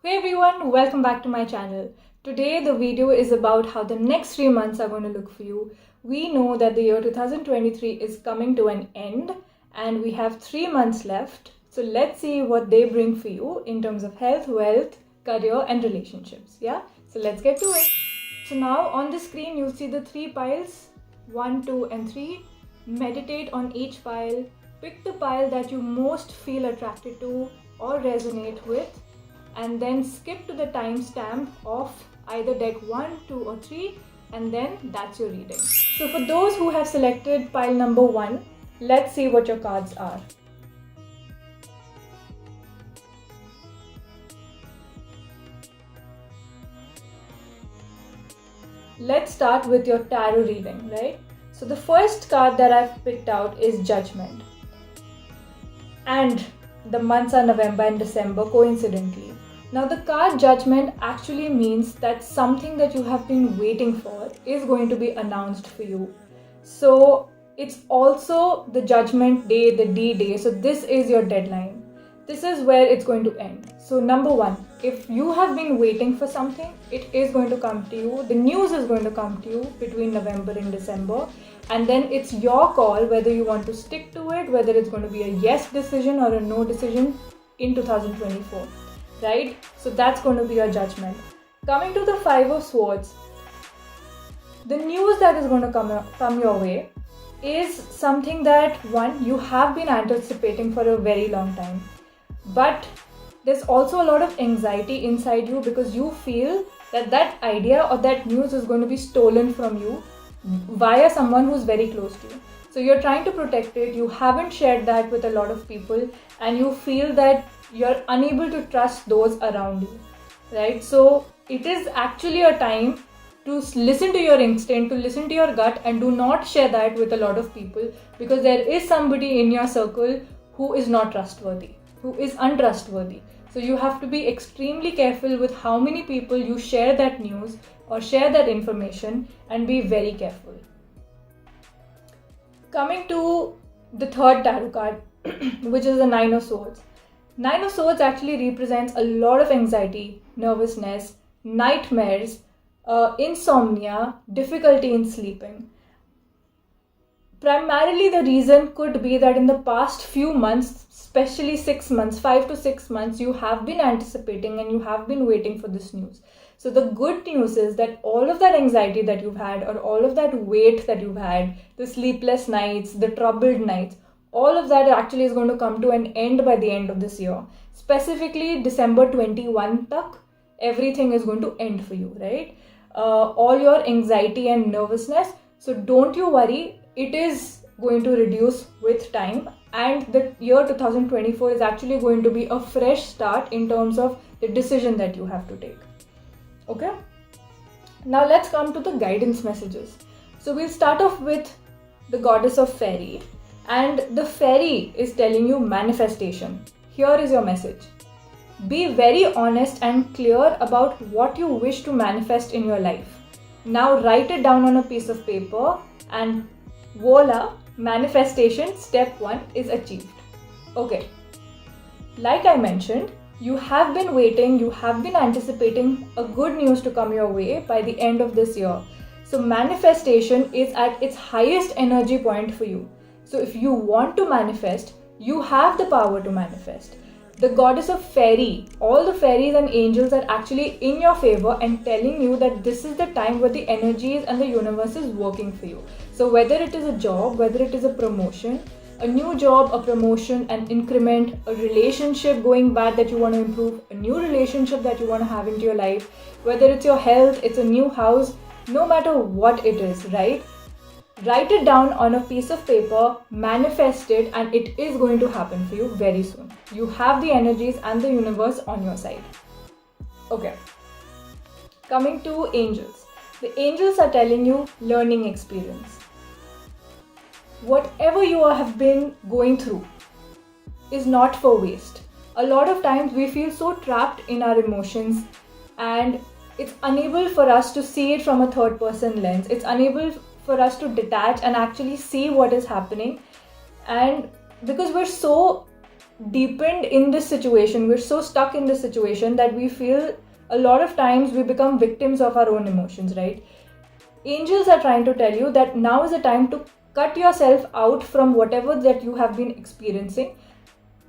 Hey everyone, welcome back to my channel. Today the video is about how the next 3 months are going to look for you. We know that the year 2023 is coming to an end and we have 3 months left. So let's see what they bring for you in terms of health, wealth, career and relationships. Yeah, so let's get to it. So now on the screen you'll see the 3 piles, 1, 2 and 3. Meditate on each pile. Pick the pile that you most feel attracted to or resonate with, and then skip to the timestamp of either deck 1, 2 or 3, and then that's your reading. So for those who have selected pile number 1, let's see what your cards are. Let's start with your tarot reading, right? So the first card that I've picked out is Judgment. And the months are November and December coincidentally. Now the card Judgment actually means that something that you have been waiting for is going to be announced for you. So it's also the Judgment Day, the D-Day. So this is your deadline. This is where it's going to end. So number 1, if you have been waiting for something, it is going to come to you. The news is going to come to you between November and December. And then it's your call whether you want to stick to it, whether it's going to be a yes decision or a no decision in 2024. Right? So that's going to be your judgment. Coming to the 5 of Swords, the news that is going to come your way is something that, one, you have been anticipating for a very long time. But there's also a lot of anxiety inside you because you feel that that idea or that news is going to be stolen from you via someone who's very close to you. So you're trying to protect it, you haven't shared that with a lot of people, and you feel that you're unable to trust those around you, right? So it is actually a time to listen to your instinct, to listen to your gut, and do not share that with a lot of people, because there is somebody in your circle who is not trustworthy, who is untrustworthy. So you have to be extremely careful with how many people you share that news or share that information, and be very careful. Coming to the third tarot card, which is the 9 of Swords. 9 of Swords actually represents a lot of anxiety, nervousness, nightmares, insomnia, difficulty in sleeping. Primarily the reason could be that in the past few months, especially 6 months, 5 to 6 months, you have been anticipating and you have been waiting for this news. So the good news is that all of that anxiety that you've had, or all of that weight that you've had, the sleepless nights, the troubled nights, all of that actually is going to come to an end by the end of this year. Specifically December 21 tak, everything is going to end for you, right? All your anxiety and nervousness. So don't you worry, it is going to reduce with time, and the year 2024 is actually going to be a fresh start in terms of the decision that you have to take. Okay? Now let's come to the guidance messages. So we'll start off with the goddess of fairy. And the fairy is telling you manifestation. Here is your message. Be very honest and clear about what you wish to manifest in your life. Now write it down on a piece of paper, and voila, manifestation step 1 is achieved. Okay. Like I mentioned, you have been waiting, you have been anticipating a good news to come your way by the end of this year. So manifestation is at its highest energy point for you. So if you want to manifest, you have the power to manifest. The goddess of fairy, all the fairies and angels are actually in your favor and telling you that this is the time where the energies and the universe is working for you. So whether it is a job, whether it is a promotion, a new job, a promotion, an increment, a relationship going bad that you want to improve, a new relationship that you want to have into your life, whether it's your health, it's a new house, no matter what it is, right? Write it down on a piece of paper, manifest it, and it is going to happen for you very soon. You have the energies and the universe on your side. Okay. Coming to angels. The angels are telling you learning experience. Whatever you have been going through is not for waste. A lot of times we feel so trapped in our emotions, and it's unable for us to see it from a third person lens. It's unable for us to detach and actually see what is happening, and because we're so deepened in this situation, we're so stuck in this situation that we feel a lot of times we become victims of our own emotions, right? Angels are trying to tell you that now is the time to cut yourself out from whatever that you have been experiencing.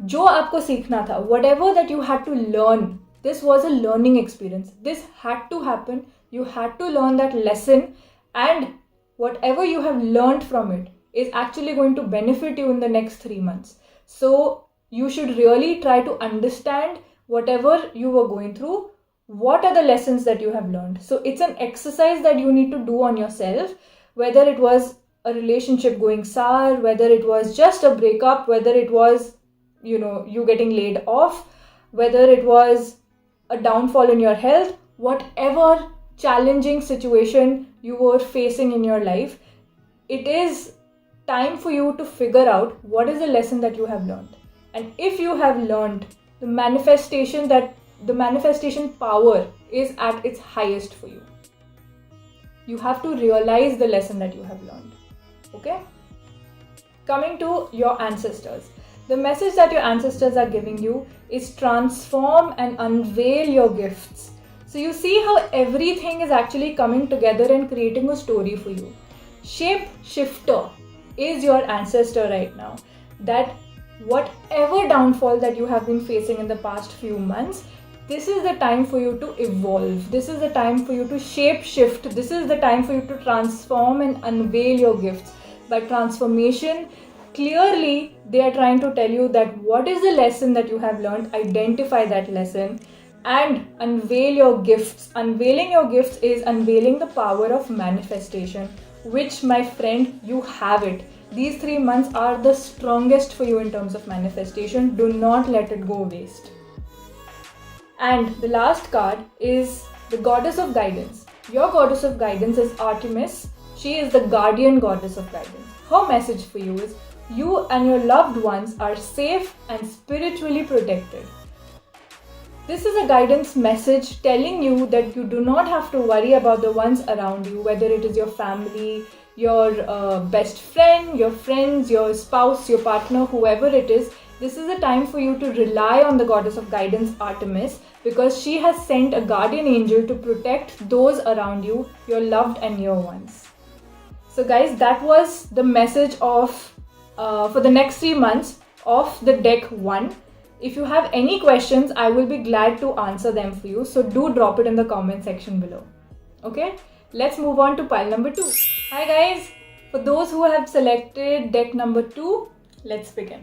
जो आपको सीखना था, whatever that you had to learn, this was a learning experience. This had to happen. You had to learn that lesson, and whatever you have learned from it is actually going to benefit you in the next 3 months. So you should really try to understand whatever you were going through. What are the lessons that you have learned? So it's an exercise that you need to do on yourself, whether it was a relationship going sour, whether it was just a breakup, whether it was, you getting laid off, whether it was a downfall in your health, whatever challenging situation you were facing in your life, it is time for you to figure out what is the lesson that you have learned. And if you have learned, the manifestation power is at its highest for you. You have to realize the lesson that you have learned. Okay? Coming to your ancestors. The message that your ancestors are giving you is transform and unveil your gifts. So you see how everything is actually coming together and creating a story for you. Shape shifter is your ancestor right now. That whatever downfall that you have been facing in the past few months, this is the time for you to evolve. This is the time for you to shape shift. This is the time for you to transform and unveil your gifts. By transformation, clearly they are trying to tell you that what is the lesson that you have learned, identify that lesson and unveil your gifts. Unveiling your gifts is unveiling the power of manifestation, which, my friend, you have it. These 3 months are the strongest for you in terms of manifestation. Do not let it go waste. And the last card is the Goddess of Guidance. Your Goddess of Guidance is Artemis. She is the guardian goddess of guidance. Her message for you is you and your loved ones are safe and spiritually protected. This is a guidance message telling you that you do not have to worry about the ones around you, whether it is your family, your best friend, your friends, your spouse, your partner, whoever it is. This is a time for you to rely on the Goddess of Guidance, Artemis, because she has sent a guardian angel to protect those around you, your loved and near ones. So guys, that was the message of for the next 3 months of the deck 1. If you have any questions, I will be glad to answer them for you. So do drop it in the comment section below. Okay, let's move on to pile number 2. Hi guys, for those who have selected deck number 2, let's begin.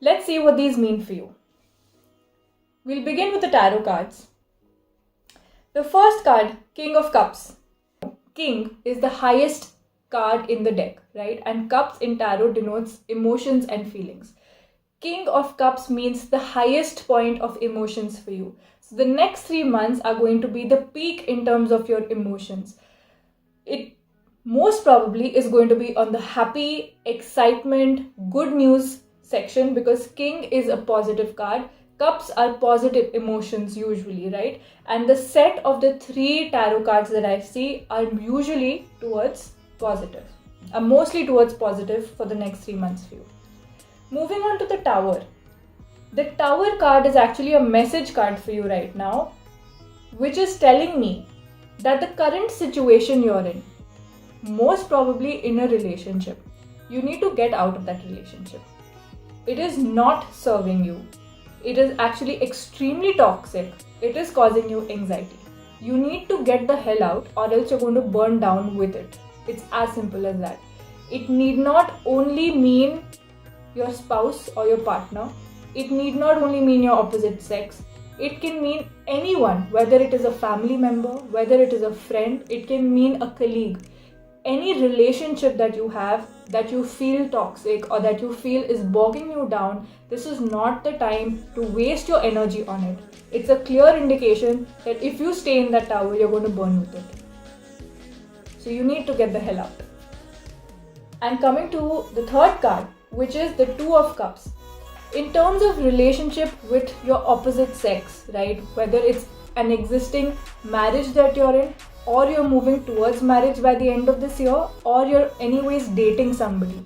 Let's see what these mean for you. We'll begin with the tarot cards. The first card, King of Cups. King is the highest card in the deck, right? And cups in tarot denotes emotions and feelings. King of Cups means the highest point of emotions for you. So the next 3 months are going to be the peak in terms of your emotions. It most probably is going to be on the happy, excitement, good news section, because King is a positive card. Cups are positive emotions usually, right? And the set of the 3 tarot cards that I see are usually towards positive. Are mostly towards positive for the next 3 months for you. Moving on to the Tower. The Tower card is actually a message card for you right now, which is telling me that the current situation you're in, most probably in a relationship, you need to get out of that relationship. It is not serving you. It is actually extremely toxic. It is causing you anxiety. You need to get the hell out, or else you're going to burn down with it. It's as simple as that. It need not only mean your spouse or your partner. It need not only mean your opposite sex. It can mean anyone, whether it is a family member, whether it is a friend, it can mean a colleague. Any relationship that you have that you feel toxic or that you feel is bogging you down, this is not the time to waste your energy on it. It's a clear indication that if you stay in that tower, you're going to burn with it. So you need to get the hell out. And coming to the third card, which is the Two of Cups. In terms of relationship with your opposite sex, right? Whether it's an existing marriage that you're in, or you're moving towards marriage by the end of this year, or you're anyways dating somebody.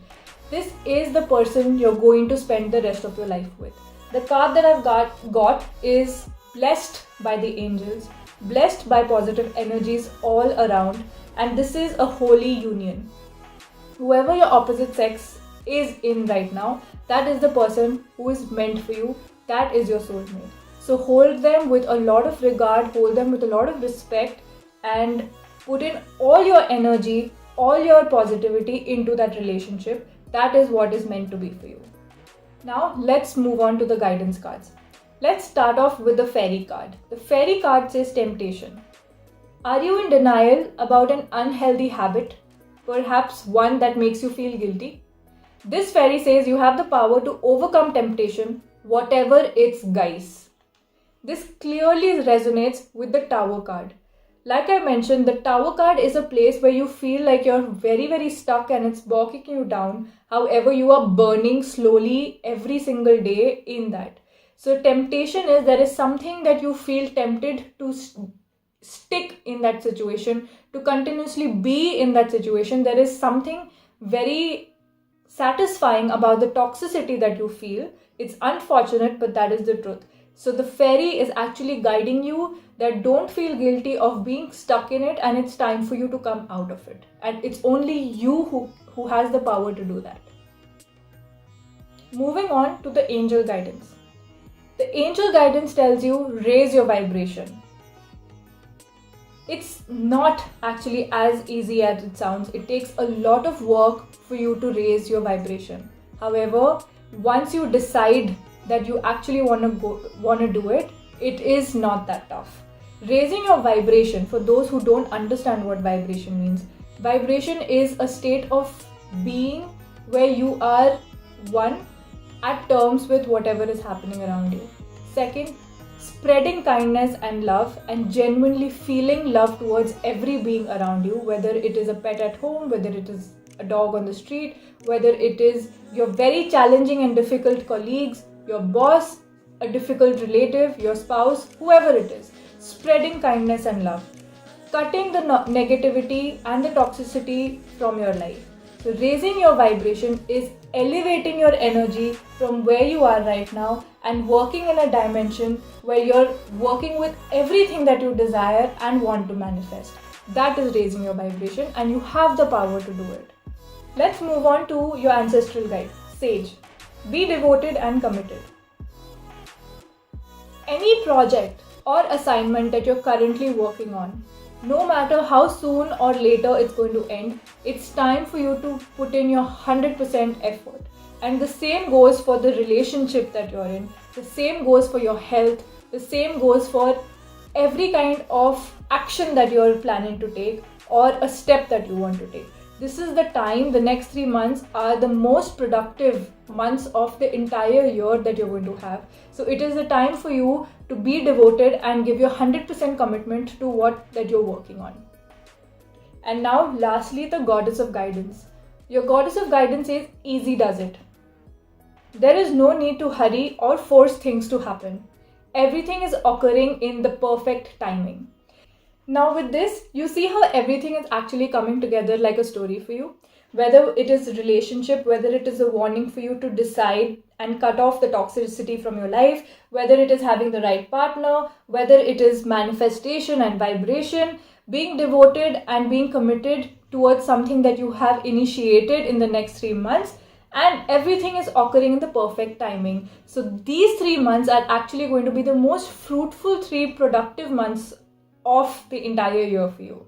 This is the person you're going to spend the rest of your life with. The card that I've got is blessed by the angels, blessed by positive energies all around, and this is a holy union. Whoever your opposite sex is in right now, that is the person who is meant for you, that is your soulmate. So hold them with a lot of regard, hold them with a lot of respect, and put in all your energy, all your positivity into that relationship. That is what is meant to be for you. Now let's move on to the guidance cards. Let's start off with the fairy card. The fairy card says temptation. Are you in denial about an unhealthy habit? Perhaps one that makes you feel guilty? This fairy says you have the power to overcome temptation, whatever its guise. This clearly resonates with the Tower card. Like I mentioned, the Tower card is a place where you feel like you're very, very stuck and it's bogging you down. However, you are burning slowly every single day in that. So temptation is there is something that you feel tempted to stick in that situation, to continuously be in that situation. There is something very satisfying about the toxicity that you feel. It's unfortunate, but that is the truth. So the fairy is actually guiding you that don't feel guilty of being stuck in it, and it's time for you to come out of it. And it's only you who has the power to do that. Moving on to the angel guidance. The angel guidance tells you raise your vibration. It's not actually as easy as it sounds. It takes a lot of work for you to raise your vibration. However, once you decide that you actually want to do it, it is not that tough. Raising your vibration, for those who don't understand what vibration means, vibration is a state of being where you are one, at terms with whatever is happening around you. Second, spreading kindness and love and genuinely feeling love towards every being around you, whether it is a pet at home, whether it is a dog on the street, whether it is your very challenging and difficult colleagues, your boss, a difficult relative, your spouse, whoever it is. Spreading kindness and love. Cutting the negativity and the toxicity from your life. So raising your vibration is elevating your energy from where you are right now and working in a dimension where you're working with everything that you desire and want to manifest. That is raising your vibration, and you have the power to do it. Let's move on to your ancestral guide, Sage. Be devoted and committed. Any project or assignment that you're currently working on, no matter how soon or later it's going to end, it's time for you to put in your 100% effort. And the same goes for the relationship that you're in, the same goes for your health, the same goes for every kind of action that you're planning to take or a step that you want to take. This is the time, the next 3 months are the most productive months of the entire year that you're going to have. So it is the time for you to be devoted and give your 100% commitment to what that you're working on. And now lastly, the goddess of guidance. Your goddess of guidance says easy does it. There is no need to hurry or force things to happen. Everything is occurring in the perfect timing. Now with this, you see how everything is actually coming together like a story for you. Whether it is a relationship, whether it is a warning for you to decide and cut off the toxicity from your life, whether it is having the right partner, whether it is manifestation and vibration, being devoted and being committed towards something that you have initiated in the next 3 months, and everything is occurring in the perfect timing. So these 3 months are actually going to be the most fruitful 3 productive months of the entire year for you.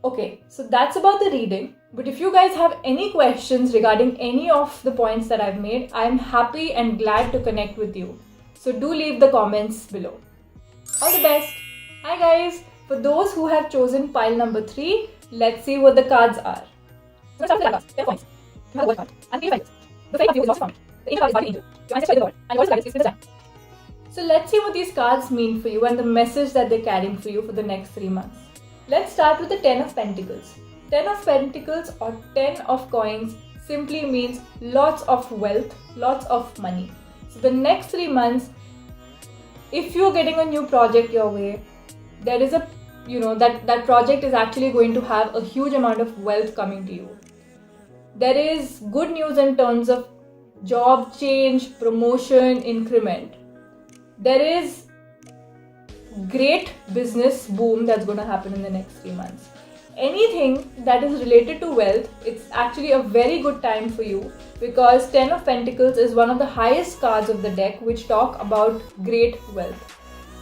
Okay, so that's about the reading. But if you guys have any questions regarding any of the points that I've made, I'm happy and glad to connect with you. So do leave the comments below. All the best. Hi guys. For those who have chosen pile number 3, let's see what the cards are. So let's start with the 10 points. You have the word card. And 3 files. The fairy of you is lost found. The angel card is guardian angel. Your ancestor is the Lord. And your guidance is the time. So let's see what these cards mean for you and the message that they're carrying for you for the next 3 months. Let's start with the 10 of Pentacles. 10 of Pentacles or 10 of coins simply means lots of wealth, lots of money. So the next 3 months, if you're getting a new project your way, there is a that project is actually going to have a huge amount of wealth coming to you. There is good news in terms of job change, promotion, increment. There is great business boom that's going to happen in the next 3 months. Anything that is related to wealth, it's actually a very good time for you, because 10 of Pentacles is one of the highest cards of the deck which talk about great wealth.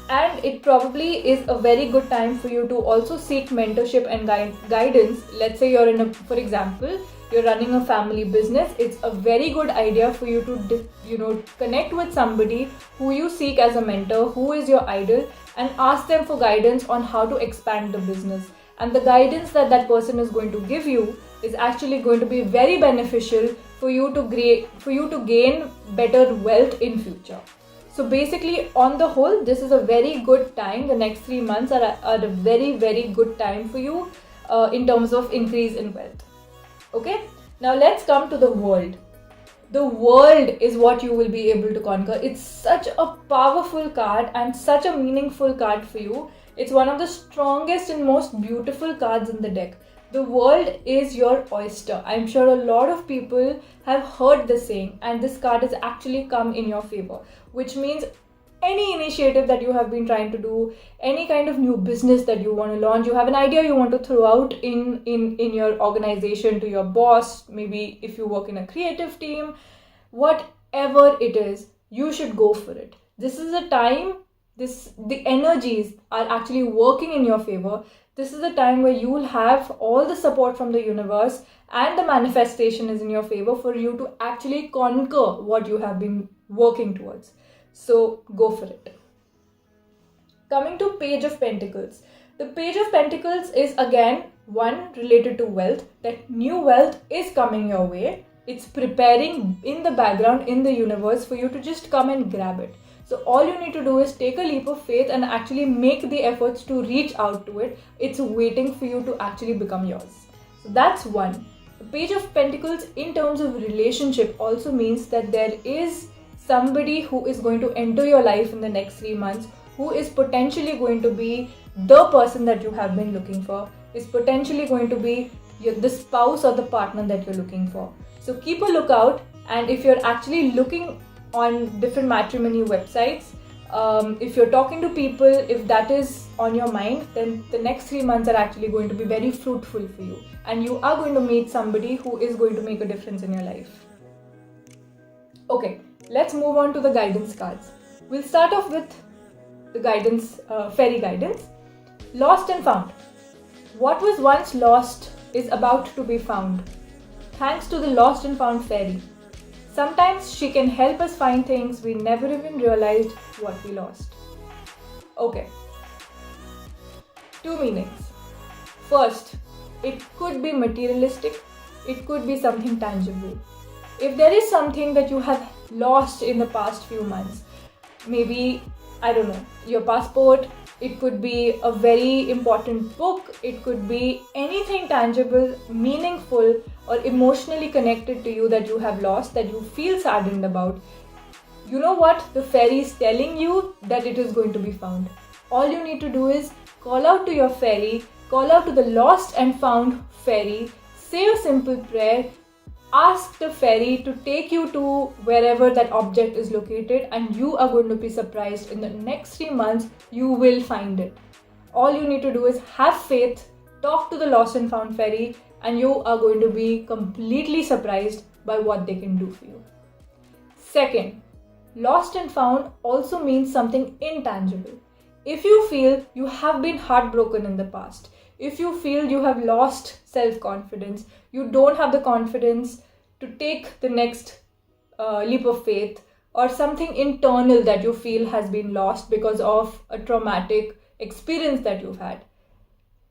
And it probably is a very good time for you to also seek mentorship and guidance. Let's say you're for example, you're running a family business. It's a very good idea for you to connect with somebody who you seek as a mentor, who is your idol, and ask them for guidance on how to expand the business. And the guidance that person is going to give you is actually going to be very beneficial for you to gain better wealth in future. So basically, on the whole, this is a very good time. The next 3 months are a very, very good time for you in terms of increase in wealth. Okay, now let's come to the world. The world is what you will be able to conquer. It's such a powerful card and such a meaningful card for you. It's one of the strongest and most beautiful cards in the deck. The world is your oyster. I'm sure a lot of people have heard the saying, and this card has actually come in your favor, which means any initiative that you have been trying to do, any kind of new business that you want to launch, you have an idea you want to throw out in your organization to your boss, maybe if you work in a creative team, whatever it is, you should go for it. This is a time, the energies are actually working in your favor. This is a time where you will have all the support from the universe, and the manifestation is in your favor for you to actually conquer what you have been working towards. So go for it. Coming to Page of Pentacles. The Page of Pentacles is again one related to wealth, that new wealth is coming your way. It's preparing in the background, in the universe, for you to just come and grab it. So all you need to do is take a leap of faith and actually make the efforts to reach out to it. It's waiting for you to actually become yours. So that's one. The Page of Pentacles in terms of relationship also means that there is somebody who is going to enter your life in the next 3 months, who is potentially going to be the person that you have been looking for, is potentially going to be the spouse or the partner that you're looking for. So keep a lookout, and if you're actually looking on different matrimony websites, if you're talking to people, if that is on your mind, then the next 3 months are actually going to be very fruitful for you, and you are going to meet somebody who is going to make a difference in your life. Okay, let's move on to the guidance cards. We'll start off with the guidance, fairy guidance. Lost and found. What was once lost is about to be found, thanks to the lost and found fairy. Sometimes she can help us find things we never even realized what we lost. Okay. 2 meanings. First, it could be materialistic. It could be something tangible. If there is something that you have lost in the past few months, maybe, I don't know, your passport, it could be a very important book, it could be anything tangible, meaningful, or emotionally connected to you that you have lost, that you feel saddened about. You know what? The fairy is telling you that it is going to be found. All you need to do is call out to your fairy, call out to the lost and found fairy, say a simple prayer, ask the fairy to take you to wherever that object is located, and you are going to be surprised. In the next 3 months, you will find it. All you need to do is have faith, talk to the lost and found fairy, and you are going to be completely surprised by what they can do for you. Second, lost and found also means something intangible. If you feel you have been heartbroken in the past, if you feel you have lost self-confidence, you don't have the confidence to take the next leap of faith, or something internal that you feel has been lost because of a traumatic experience that you've had,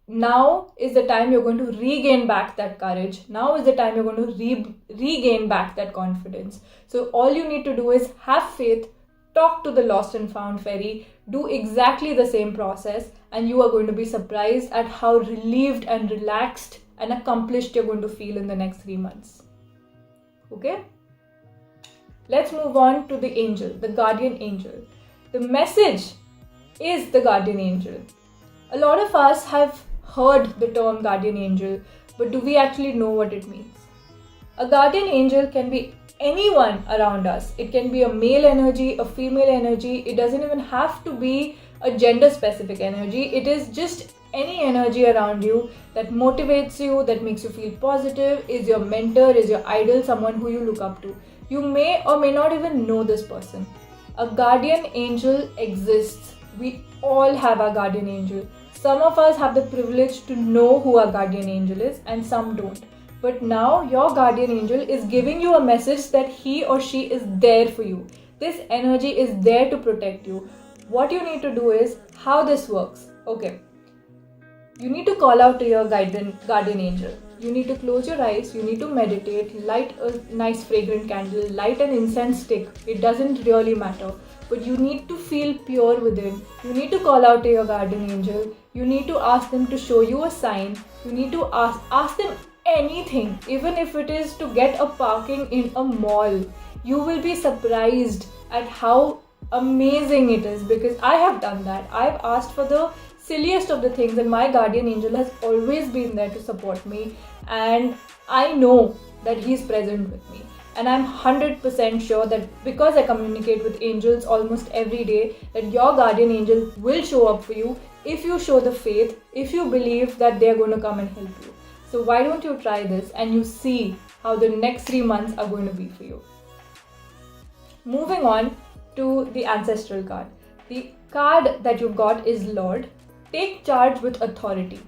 now is the time you're going to regain back that courage. Now is the time you're going to regain back that confidence. So all you need to do is have faith, talk to the lost and found fairy, do exactly the same process, and you are going to be surprised at how relieved and relaxed and accomplished you're going to feel in the next 3 months. Okay? Let's move on to the angel, the guardian angel. The message is the guardian angel. A lot of us have heard the term guardian angel, but do we actually know what it means? A guardian angel can be anyone around us. It can be a male energy, a female energy. It doesn't even have to be a gender specific energy. It is just any energy around you that motivates you, that makes you feel positive, is your mentor, is your idol, someone who you look up to. You may or may not even know this person. A guardian angel exists. We all have our guardian angel. Some of us have the privilege to know who our guardian angel is, and some don't. But now your guardian angel is giving you a message that he or she is there for you. This energy is there to protect you. What you need to do is how this works. Okay. You need to call out to your guardian angel. You need to close your eyes, you need to meditate, light a nice fragrant candle, light an incense stick. It doesn't really matter. But you need to feel pure within. You need to call out to your guardian angel. You need to ask them to show you a sign. You need to ask them anything, even if it is to get a parking in a mall. You will be surprised at how amazing it is, because I have done that. I've asked for the silliest of the things and my guardian angel has always been there to support me, and I know that he's present with me. And I'm 100% sure that because I communicate with angels almost every day, that your guardian angel will show up for you if you show the faith, if you believe that they're going to come and help you. So why don't you try this and you see how the next 3 months are going to be for you. Moving on to the ancestral card. The card that you've got is Lord. Take charge with authority.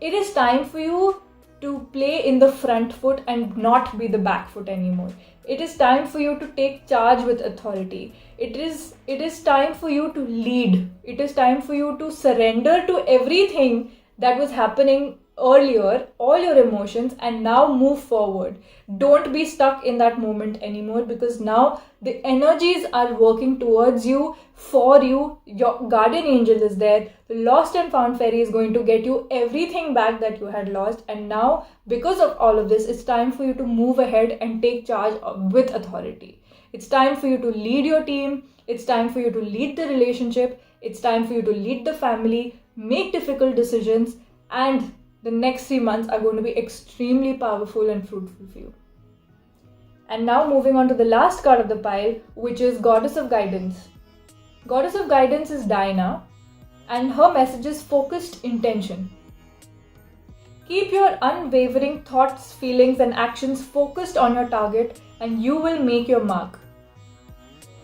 It is time for you to play in the front foot and not be the back foot anymore. It is time for you to take charge with authority. It is time for you to lead. It is time for you to surrender to everything that was happening earlier, all your emotions, and now move forward. Don't be stuck in that moment anymore, because now the energies are working towards you, for you. Your guardian angel is there. The lost and found fairy is going to get you everything back that you had lost. And now, because of all of this, it's time for you to move ahead and take charge with authority. It's time for you to lead your team. It's time for you to lead the relationship. It's time for you to lead the family, make difficult decisions, and the next 3 months are going to be extremely powerful and fruitful for you. And now moving on to the last card of the pile, which is Goddess of Guidance. Goddess of Guidance is Diana, and her message is focused intention. Keep your unwavering thoughts, feelings, and actions focused on your target, and you will make your mark.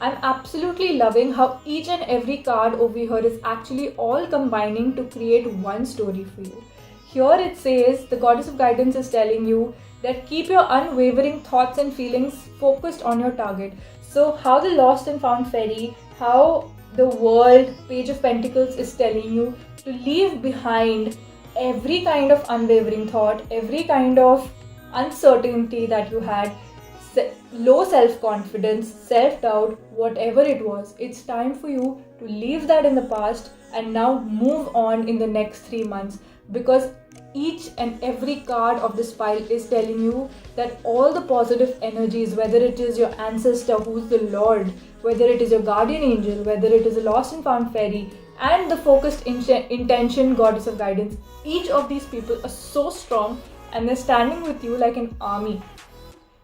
I'm absolutely loving how each and every card over here is actually all combining to create one story for you. Here it says the Goddess of Guidance is telling you that keep your unwavering thoughts and feelings focused on your target. So how the lost and found fairy, how the world, Page of Pentacles is telling you to leave behind every kind of unwavering thought, every kind of uncertainty that you had, low self-confidence, self-doubt, whatever it was. It's time for you to leave that in the past and now move on in the next 3 months, because each and every card of this pile is telling you that all the positive energies, whether it is your ancestor who's the Lord, whether it is your guardian angel, whether it is a lost and found fairy, and the focused intention Goddess of Guidance, each of these people are so strong and they're standing with you like an army.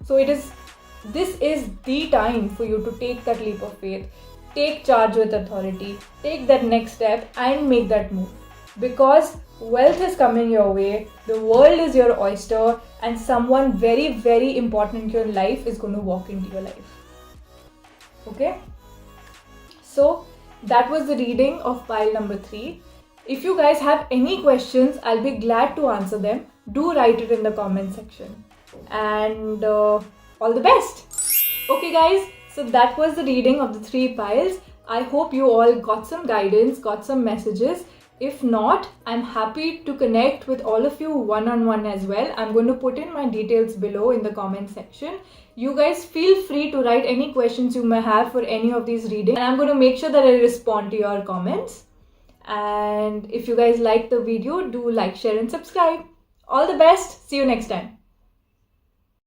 So this is the time for you to take that leap of faith, take charge with authority, take that next step and make that move. Because wealth is coming your way, the world is your oyster, and someone very, very important in your life is going to walk into your life. Okay? So that was the reading of pile number 3. If you guys have any questions, I'll be glad to answer them. Do write it in the comment section. And all the best. Okay guys, so that was the reading of the 3 piles. I hope you all got some guidance, got some messages. If not, I'm happy to connect with all of you one-on-one as well. I'm going to put in my details below in the comment section. You guys feel free to write any questions you may have for any of these readings, and I'm going to make sure that I respond to your comments. And if you guys like the video, do like, share and subscribe. All the best. See you next time.